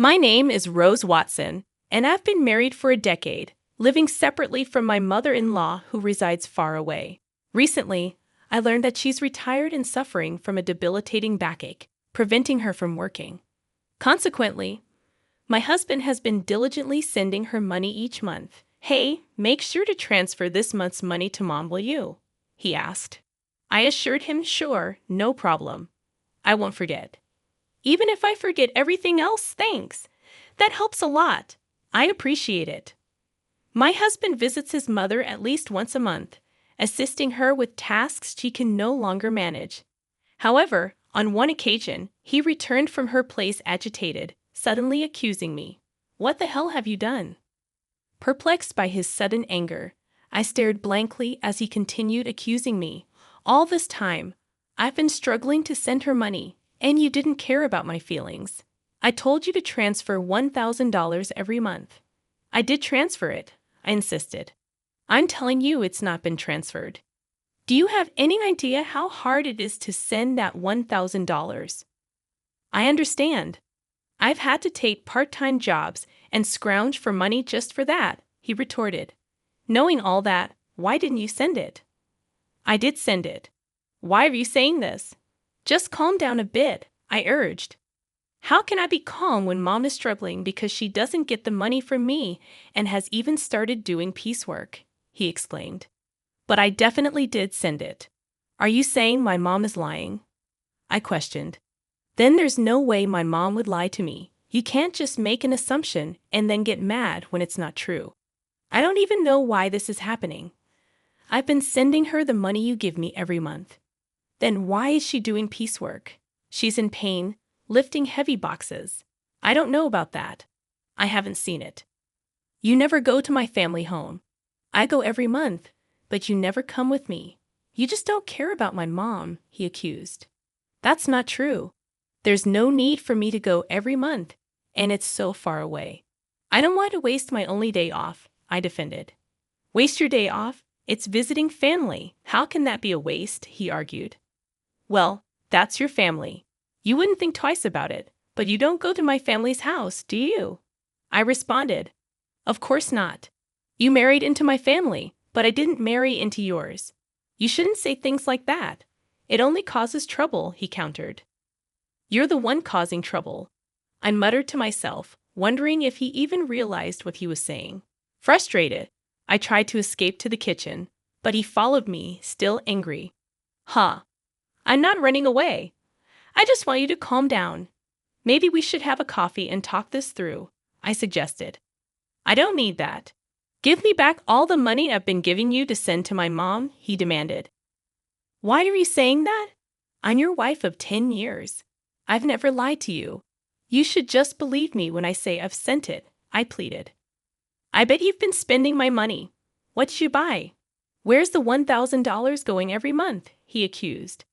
My name is Rose Watson, and I've been married for a decade, living separately from my mother-in-law who resides far away. Recently, I learned that she's retired and suffering from a debilitating backache, preventing her from working. Consequently, my husband has been diligently sending her money each month. "Hey, make sure to transfer this month's money to Mom, will you?" he asked. I assured him, "Sure, no problem. I won't forget." "Even if I forget everything else, thanks. That helps a lot. I appreciate it." My husband visits his mother at least once a month, assisting her with tasks she can no longer manage. However, on one occasion, he returned from her place agitated, suddenly accusing me. "What the hell have you done?" Perplexed by his sudden anger, I stared blankly as he continued accusing me. "All this time, I've been struggling to send her money, and you didn't care about my feelings. I told you to transfer $1,000 every month." "I did transfer it," I insisted. "I'm telling you it's not been transferred. Do you have any idea how hard it is to send that $1,000? "I understand. I've had to take part-time jobs and scrounge for money just for that," he retorted. "Knowing all that, why didn't you send it?" "I did send it." "Why are you saying this?" "Just calm down a bit," I urged. "How can I be calm when Mom is struggling because she doesn't get the money from me and has even started doing piecework?" he exclaimed. "But I definitely did send it." "Are you saying my mom is lying?" I questioned. "Then there's no way my mom would lie to me. You can't just make an assumption and then get mad when it's not true. I don't even know why this is happening. I've been sending her the money you give me every month." "Then why is she doing piecework?" "She's in pain, lifting heavy boxes." "I don't know about that. I haven't seen it." "You never go to my family home." "I go every month, but you never come with me." "You just don't care about my mom," he accused. "That's not true. There's no need for me to go every month, and it's so far away." "I don't want to waste my only day off," I defended. "Waste your day off? It's visiting family. How can that be a waste?" he argued. "Well, that's your family. You wouldn't think twice about it, but you don't go to my family's house, do you?" I responded. "Of course not. You married into my family, but I didn't marry into yours. You shouldn't say things like that. It only causes trouble," he countered. "You're the one causing trouble," I muttered to myself, wondering if he even realized what he was saying. Frustrated, I tried to escape to the kitchen, but he followed me, still angry. "Huh. I'm not running away. I just want you to calm down. Maybe we should have a coffee and talk this through," I suggested. "I don't need that. Give me back all the money I've been giving you to send to my mom," he demanded. "Why are you saying that? I'm your wife of 10 years. I've never lied to you. You should just believe me when I say I've sent it," I pleaded. "I bet you've been spending my money. What'd you buy? Where's the $1,000 going every month?" he accused.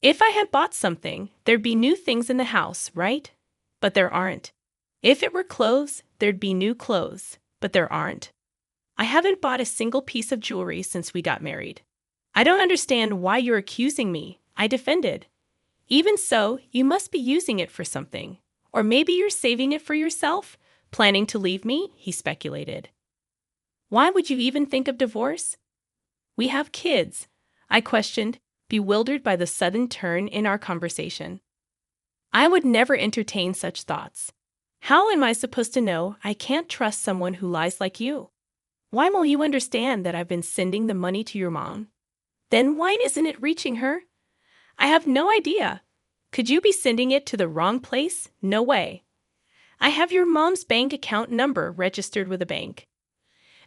"If I had bought something, there'd be new things in the house, right? But there aren't. If it were clothes, there'd be new clothes, but there aren't. I haven't bought a single piece of jewelry since we got married." "I don't understand why you're accusing me," I defended. "Even so, you must be using it for something. Or maybe you're saving it for yourself, planning to leave me," he speculated. "Why would you even think of divorce?" "We have kids," I questioned, bewildered by the sudden turn in our conversation. "I would never entertain such thoughts. How am I supposed to know I can't trust someone who lies like you? Why won't you understand that I've been sending the money to your mom?" "Then why isn't it reaching her?" "I have no idea. Could you be sending it to the wrong place? No way. I have your mom's bank account number registered with a bank.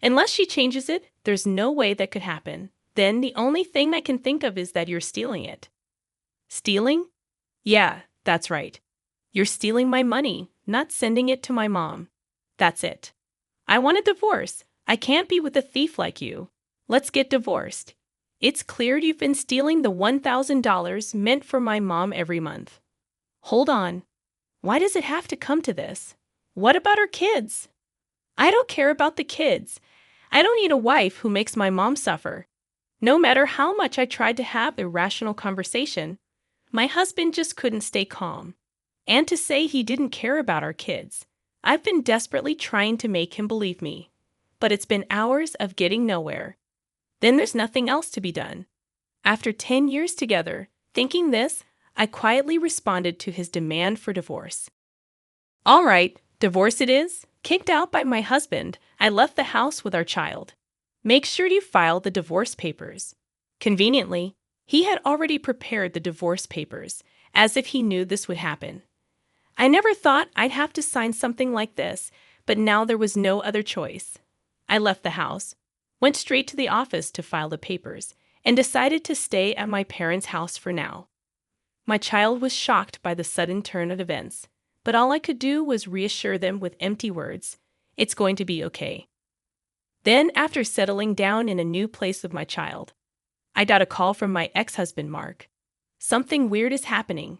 Unless she changes it, there's no way that could happen. Then the only thing I can think of is that you're stealing it." "Stealing?" "Yeah, that's right. You're stealing my money, not sending it to my mom. That's it. I want a divorce. I can't be with a thief like you. Let's get divorced. It's clear you've been stealing the $1,000 meant for my mom every month." "Hold on. Why does it have to come to this? What about our kids?" "I don't care about the kids. I don't need a wife who makes my mom suffer." No matter how much I tried to have a rational conversation, my husband just couldn't stay calm. and to say he didn't care about our kids. I've been desperately trying to make him believe me, but it's been hours of getting nowhere. Then there's nothing else to be done. After 10 years together, thinking this, I quietly responded to his demand for divorce. All right, divorce it is. Kicked out by my husband, I left the house with our child. Make sure you file the divorce papers. Conveniently, he had already prepared the divorce papers, as if he knew this would happen. I never thought I'd have to sign something like this, but now there was no other choice. I left the house, went straight to the office to file the papers, and decided to stay at my parents' house for now. My child was shocked by the sudden turn of events, but all I could do was reassure them with empty words, "It's going to be okay." Then, after settling down in a new place with my child, I got a call from my ex-husband, Mark. Something weird is happening.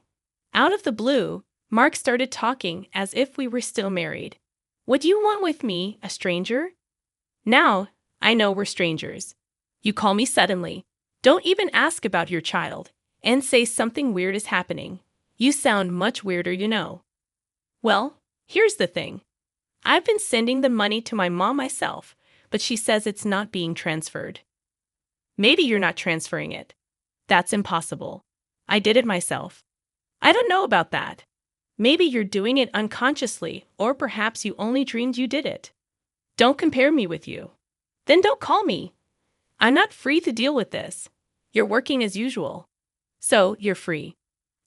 Out of the blue, Mark started talking as if we were still married. "What do you want with me, a stranger?" Now, I know we're strangers. You call me suddenly. Don't even ask about your child, and say something weird is happening. You sound much weirder, you know. Well, here's the thing. I've been sending the money to my mom myself, but she says it's not being transferred. Maybe you're not transferring it. That's impossible. I did it myself. I don't know about that. Maybe you're doing it unconsciously, or perhaps you only dreamed you did it. Don't compare me with you. Then don't call me. I'm not free to deal with this. You're working as usual. So, you're free.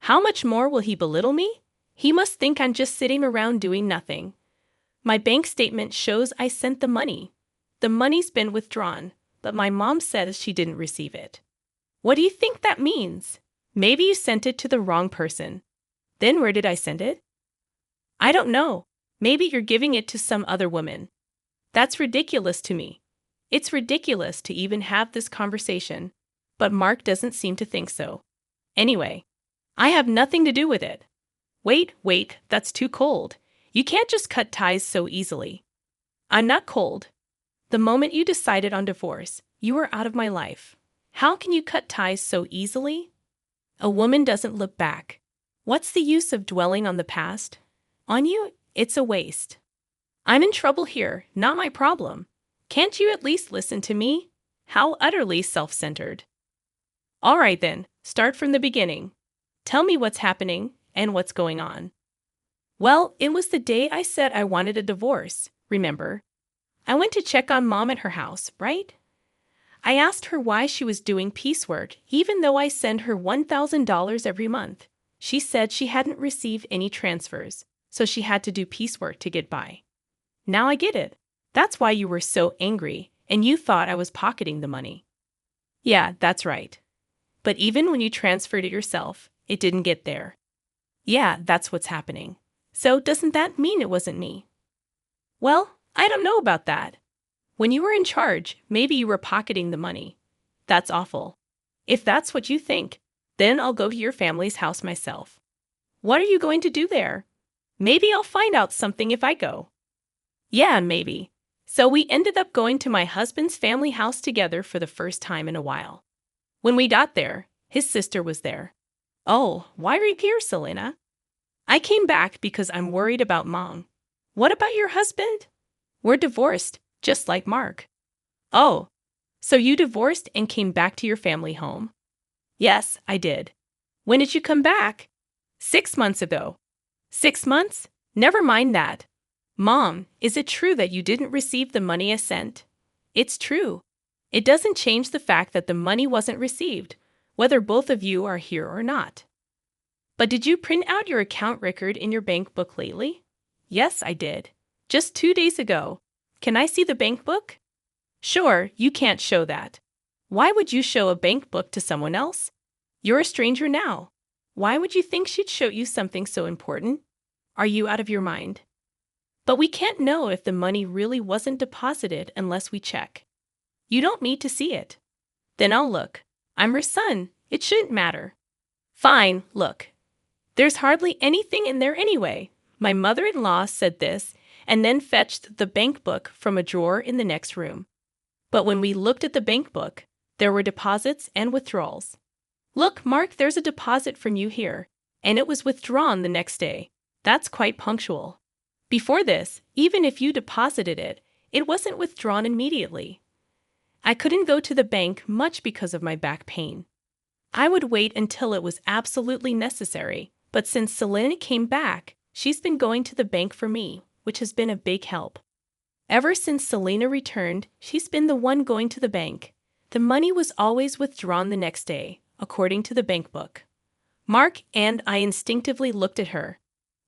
How much more will he belittle me? He must think I'm just sitting around doing nothing. My bank statement shows I sent the money. The money's been withdrawn, but my mom says she didn't receive it. What do you think that means? Maybe you sent it to the wrong person. Then where did I send it? I don't know. Maybe you're giving it to some other woman. That's ridiculous to me. It's ridiculous to even have this conversation, but Mark doesn't seem to think so. Anyway, I have nothing to do with it. Wait, that's too cold. You can't just cut ties so easily. I'm not cold. The moment you decided on divorce, you were out of my life. How can you cut ties so easily? A woman doesn't look back. What's the use of dwelling on the past? On you, it's a waste. I'm in trouble here, not my problem. Can't you at least listen to me? How utterly self-centered. All right then, start from the beginning. Tell me what's happening and what's going on. Well, it was the day I said I wanted a divorce, remember? I went to check on Mom at her house, right? I asked her why she was doing piecework, even though I send her $1,000 every month. She said she hadn't received any transfers, so she had to do piecework to get by. Now I get it. That's why you were so angry, and you thought I was pocketing the money. Yeah, that's right. But even when you transferred it yourself, it didn't get there. Yeah, that's what's happening. So doesn't that mean it wasn't me? Well, I don't know about that. When you were in charge, maybe you were pocketing the money. That's awful. If that's what you think, then I'll go to your family's house myself. What are you going to do there? Maybe I'll find out something if I go. Yeah, maybe. So we ended up going to my husband's family house together for the first time in a while. When we got there, his sister was there. Oh, why are you here, Selena? I came back because I'm worried about Mom. What about your husband? We're divorced, just like Mark. Oh, so you divorced and came back to your family home? Yes, I did. When did you come back? 6 months ago. 6 months? Never mind that. Mom, is it true that you didn't receive the money I sent? It's true. It doesn't change the fact that the money wasn't received, whether both of you are here or not. But did you print out your account record in your bank book lately? Yes, I did. Just 2 days ago. Can I see the bank book? Sure, you can't show that. Why would you show a bank book to someone else? You're a stranger now. Why would you think she'd show you something so important? Are you out of your mind? But we can't know if the money really wasn't deposited unless we check. You don't need to see it. Then I'll look. I'm her son. It shouldn't matter. Fine, look. There's hardly anything in there anyway. My mother-in-law said this and then fetched the bank book from a drawer in the next room. But when we looked at the bank book, there were deposits and withdrawals. Look, Mark, there's a deposit from you here. and it was withdrawn the next day. That's quite punctual. Before this, even if you deposited it, it wasn't withdrawn immediately. I couldn't go to the bank much because of my back pain. I would wait until it was absolutely necessary, but since Selena came back, she's been going to the bank for me, which has been a big help. Ever since Selena returned, she's been the one going to the bank. The money was always withdrawn the next day, according to the bank book. Mark and I instinctively looked at her.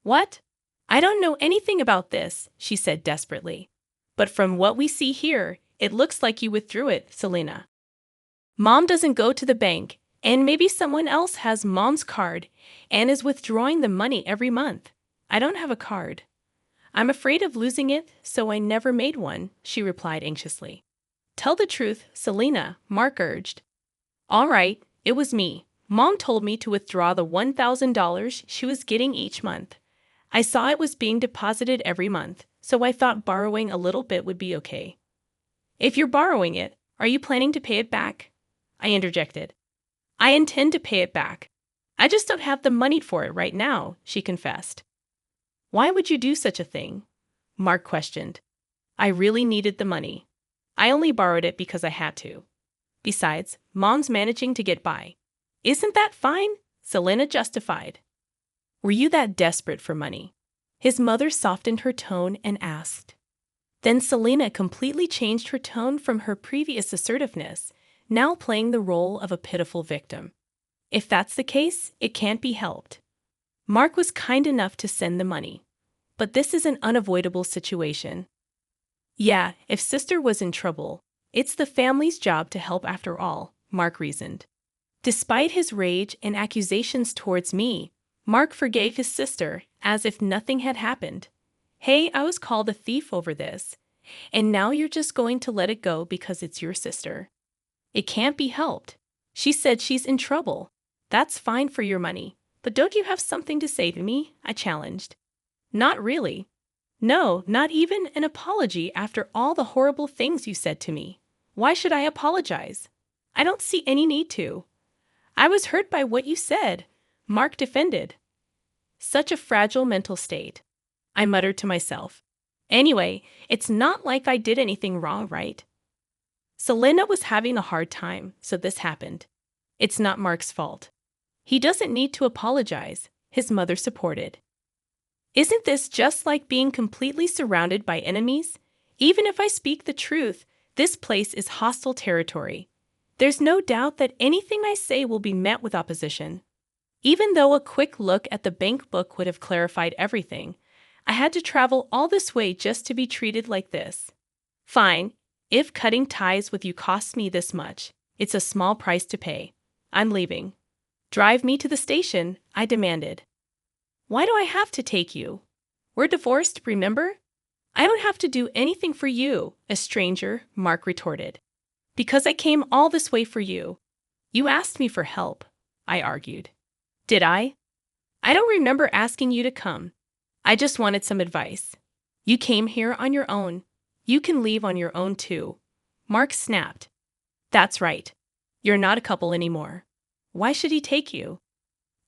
What? I don't know anything about this, she said desperately. But from what we see here, it looks like you withdrew it, Selena. Mom doesn't go to the bank, and maybe someone else has Mom's card and is withdrawing the money every month. I don't have a card. I'm afraid of losing it, so I never made one, she replied anxiously. Tell the truth, Selena, Mark urged. All right, it was me. Mom told me to withdraw the $1,000 she was getting each month. I saw it was being deposited every month, so I thought borrowing a little bit would be okay. If you're borrowing it, are you planning to pay it back? I interjected. I intend to pay it back. I just don't have the money for it right now, she confessed. Why would you do such a thing? Mark questioned. I really needed the money. I only borrowed it because I had to. Besides, Mom's managing to get by. Isn't that fine? Selena justified. Were you that desperate for money? His mother softened her tone and asked. Then Selena completely changed her tone from her previous assertiveness, now playing the role of a pitiful victim. If that's the case, it can't be helped. Mark was kind enough to send the money. But this is an unavoidable situation. Yeah, if sister was in trouble, it's the family's job to help after all, Mark reasoned. Despite his rage and accusations towards me, Mark forgave his sister as if nothing had happened. Hey, I was called a thief over this, and now you're just going to let it go because it's your sister. It can't be helped. She said she's in trouble. That's fine for your money, but don't you have something to say to me? I challenged. Not really. No, not even an apology after all the horrible things you said to me. Why should I apologize? I don't see any need to. I was hurt by what you said, Mark defended. Such a fragile mental state, I muttered to myself. Anyway, it's not like I did anything wrong, right? Selena was having a hard time, so this happened. It's not Mark's fault. He doesn't need to apologize, his mother supported. Isn't this just like being completely surrounded by enemies? Even if I speak the truth, this place is hostile territory. There's no doubt that anything I say will be met with opposition. Even though a quick look at the bank book would have clarified everything, I had to travel all this way just to be treated like this. Fine, if cutting ties with you costs me this much, it's a small price to pay. I'm leaving. Drive me to the station, I demanded. Why do I have to take you? We're divorced, remember? I don't have to do anything for you, a stranger, Mark retorted. Because I came all this way for you. You asked me for help, I argued. Did I? I don't remember asking you to come. I just wanted some advice. You came here on your own. You can leave on your own too. Mark snapped. That's right. You're not a couple anymore. Why should he take you?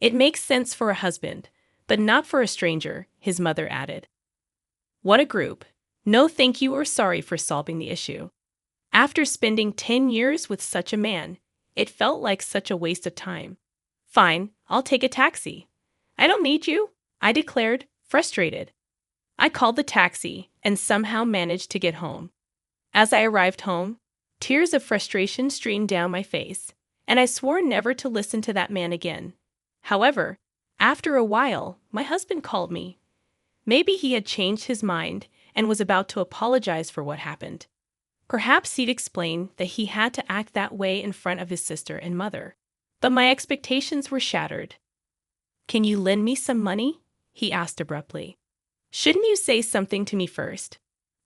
It makes sense for a husband, but not for a stranger, his mother added. What a group. No thank you or sorry for solving the issue. After spending 10 years with such a man, it felt like such a waste of time. Fine, I'll take a taxi. I don't need you, I declared, frustrated. I called the taxi and somehow managed to get home. As I arrived home, tears of frustration streamed down my face, and I swore never to listen to that man again. However, after a while, my husband called me. Maybe he had changed his mind and was about to apologize for what happened. Perhaps he'd explain that he had to act that way in front of his sister and mother. But my expectations were shattered. Can you lend me some money? He asked abruptly. Shouldn't you say something to me first?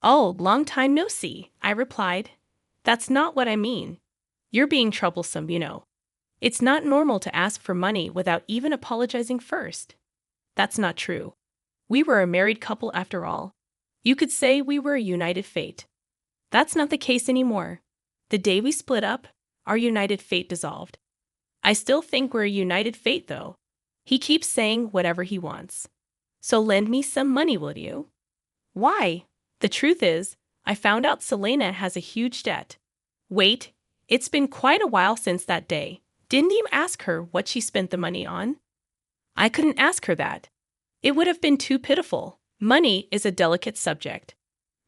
Oh, long time no see, I replied. That's not what I mean. You're being troublesome, you know. It's not normal to ask for money without even apologizing first. That's not true. We were a married couple after all. You could say we were a united fate. That's not the case anymore. The day we split up, our united fate dissolved. I still think we're a united fate, though. He keeps saying whatever he wants. So lend me some money, will you? Why? The truth is, I found out Selena has a huge debt. Wait, it's been quite a while since that day. Didn't you ask her what she spent the money on? I couldn't ask her that. It would have been too pitiful. Money is a delicate subject.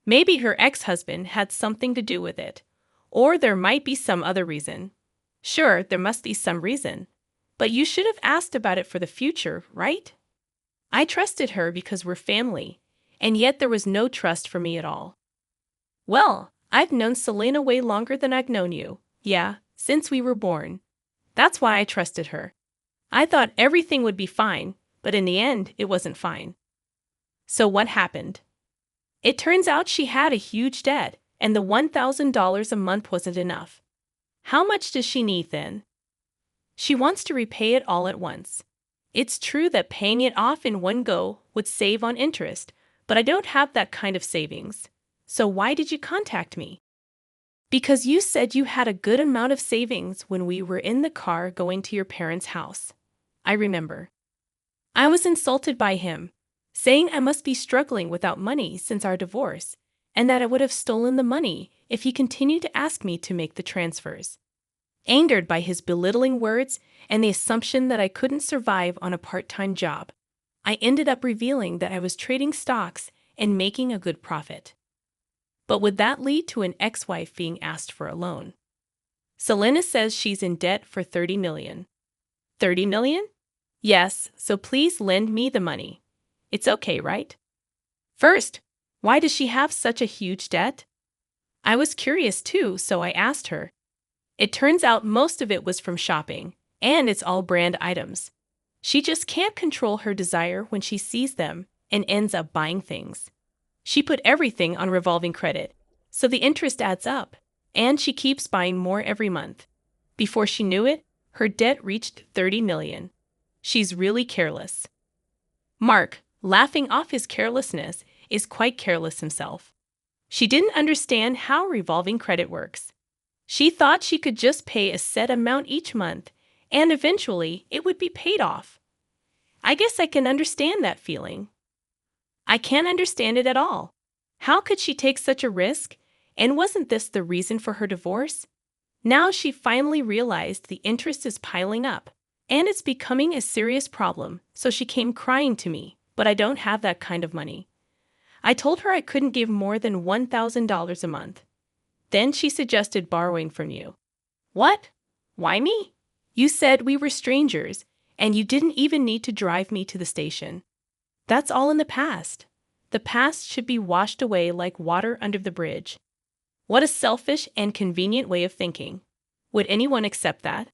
Maybe her ex-husband had something to do with it. Or there might be some other reason. Sure, there must be some reason. But you should have asked about it for the future, right? I trusted her because we're family, and yet there was no trust for me at all. Well, I've known Selena way longer than I've known you. Yeah, since we were born. That's why I trusted her. I thought everything would be fine, but in the end, it wasn't fine. So what happened? It turns out she had a huge debt, and the $1,000 a month wasn't enough. How much does she need then? She wants to repay it all at once. It's true that paying it off in one go would save on interest, but I don't have that kind of savings. So why did you contact me? Because you said you had a good amount of savings when we were in the car going to your parents' house. I remember. I was insulted by him, saying I must be struggling without money since our divorce, and that I would have stolen the money if he continued to ask me to make the transfers. Angered by his belittling words and the assumption that I couldn't survive on a part-time job, I ended up revealing that I was trading stocks and making a good profit. But would that lead to an ex-wife being asked for a loan? Selena says she's in debt for $30 million. $30 million? Yes, so please lend me the money. It's okay, right? First, why does she have such a huge debt? I was curious too, so I asked her. It turns out most of it was from shopping, and it's all brand items. She just can't control her desire when she sees them and ends up buying things. She put everything on revolving credit, so the interest adds up, and she keeps buying more every month. Before she knew it, her debt reached $30 million. She's really careless. Mark, laughing off his carelessness, is quite careless himself. She didn't understand how revolving credit works. She thought she could just pay a set amount each month, and eventually it would be paid off. I guess I can understand that feeling. I can't understand it at all. How could she take such a risk? And wasn't this the reason for her divorce? Now she finally realized the interest is piling up, and it's becoming a serious problem, so she came crying to me, but I don't have that kind of money. I told her I couldn't give more than $1,000 a month. Then she suggested borrowing from you. What? Why me? You said we were strangers, and you didn't even need to drive me to the station. That's all in the past. The past should be washed away like water under the bridge. What a selfish and convenient way of thinking. Would anyone accept that?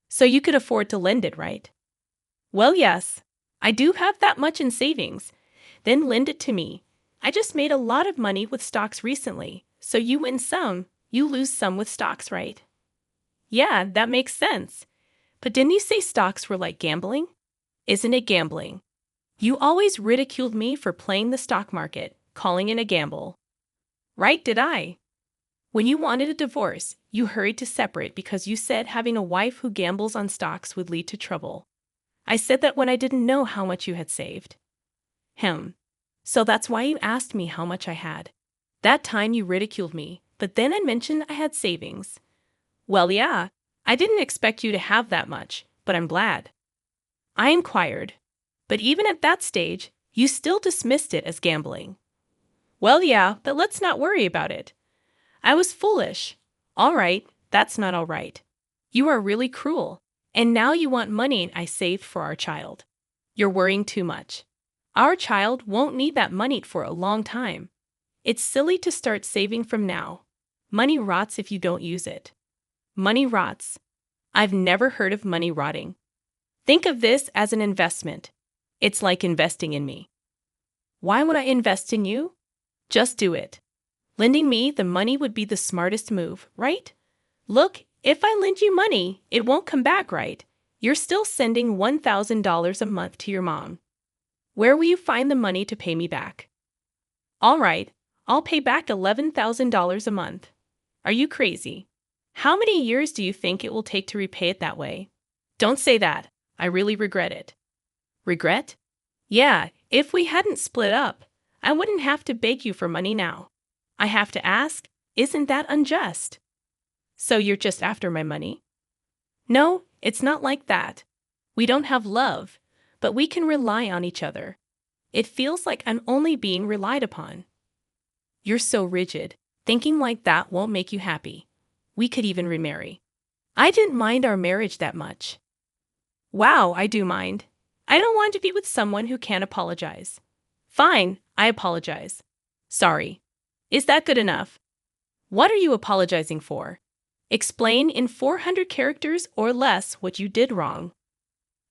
So you could afford to lend it, right? Well, yes. I do have that much in savings. Then lend it to me. I just made a lot of money with stocks recently. So you win some, you lose some with stocks, right? Yeah, that makes sense. But didn't you say stocks were like gambling? Isn't it gambling? You always ridiculed me for playing the stock market, calling it a gamble. Right, did I? When you wanted a divorce, you hurried to separate because you said having a wife who gambles on stocks would lead to trouble. I said that when I didn't know how much you had saved. So that's why you asked me how much I had. That time you ridiculed me, but then I mentioned I had savings. Well, yeah, I didn't expect you to have that much, but I'm glad. I inquired, but even at that stage, you still dismissed it as gambling. Well, yeah, but let's not worry about it. I was foolish. All right, that's not all right. You are really cruel, and now you want money I saved for our child. You're worrying too much. Our child won't need that money for a long time. It's silly to start saving from now. Money rots if you don't use it. Money rots. I've never heard of money rotting. Think of this as an investment. It's like investing in me. Why would I invest in you? Just do it. Lending me the money would be the smartest move, right? Look, if I lend you money, it won't come back, right? You're still sending $1,000 a month to your mom. Where will you find the money to pay me back? All right, I'll pay back $11,000 a month. Are you crazy? How many years do you think it will take to repay it that way? Don't say that. I really regret it. Regret? Yeah, if we hadn't split up, I wouldn't have to beg you for money now. I have to ask, isn't that unjust? So you're just after my money? No, it's not like that. We don't have love, but we can rely on each other. It feels like I'm only being relied upon. You're so rigid. Thinking like that won't make you happy. We could even remarry. I didn't mind our marriage that much. Wow, I do mind. I don't want to be with someone who can't apologize. Fine, I apologize. Sorry. Is that good enough? What are you apologizing for? Explain in 400 characters or less what you did wrong.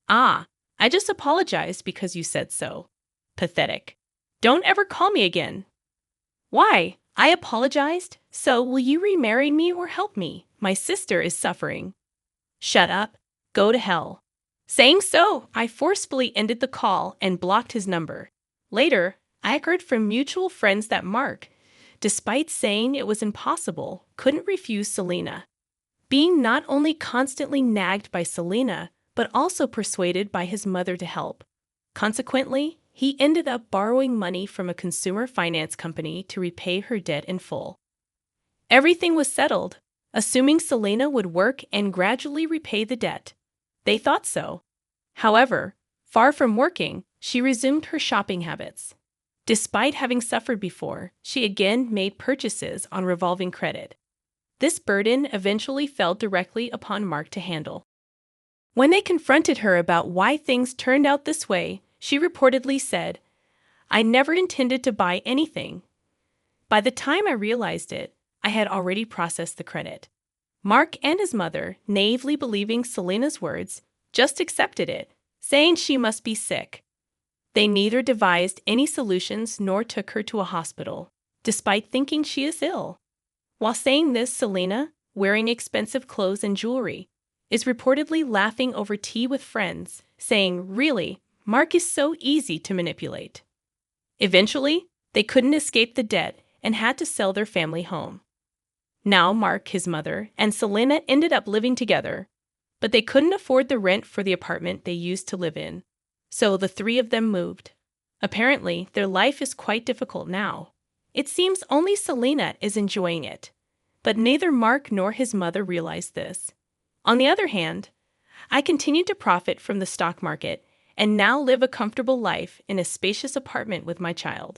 Ah, I just apologized because you said so. Pathetic. Don't ever call me again. Why? I apologized, so will you remarry me or help me? My sister is suffering. Shut up. Go to hell. Saying so, I forcefully ended the call and blocked his number. Later, I heard from mutual friends that Mark, despite saying it was impossible, couldn't refuse Selena. Being not only constantly nagged by Selena, but also persuaded by his mother to help. Consequently, he ended up borrowing money from a consumer finance company to repay her debt in full. Everything was settled, assuming Selena would work and gradually repay the debt. They thought so. However, far from working, she resumed her shopping habits. Despite having suffered before, she again made purchases on revolving credit. This burden eventually fell directly upon Mark to handle. When they confronted her about why things turned out this way, she reportedly said, "I never intended to buy anything." By the time I realized it, I had already processed the credit. Mark and his mother, naively believing Selena's words, just accepted it, saying she must be sick. They neither devised any solutions nor took her to a hospital, despite thinking she is ill. While saying this, Selena, wearing expensive clothes and jewelry, is reportedly laughing over tea with friends, saying, "Really, Mark is so easy to manipulate." Eventually, they couldn't escape the debt and had to sell their family home. Now Mark, his mother, and Selena ended up living together, but they couldn't afford the rent for the apartment they used to live in, so the three of them moved. Apparently, their life is quite difficult now. It seems only Selena is enjoying it, but neither Mark nor his mother realized this. On the other hand, I continued to profit from the stock market and now live a comfortable life in a spacious apartment with my child.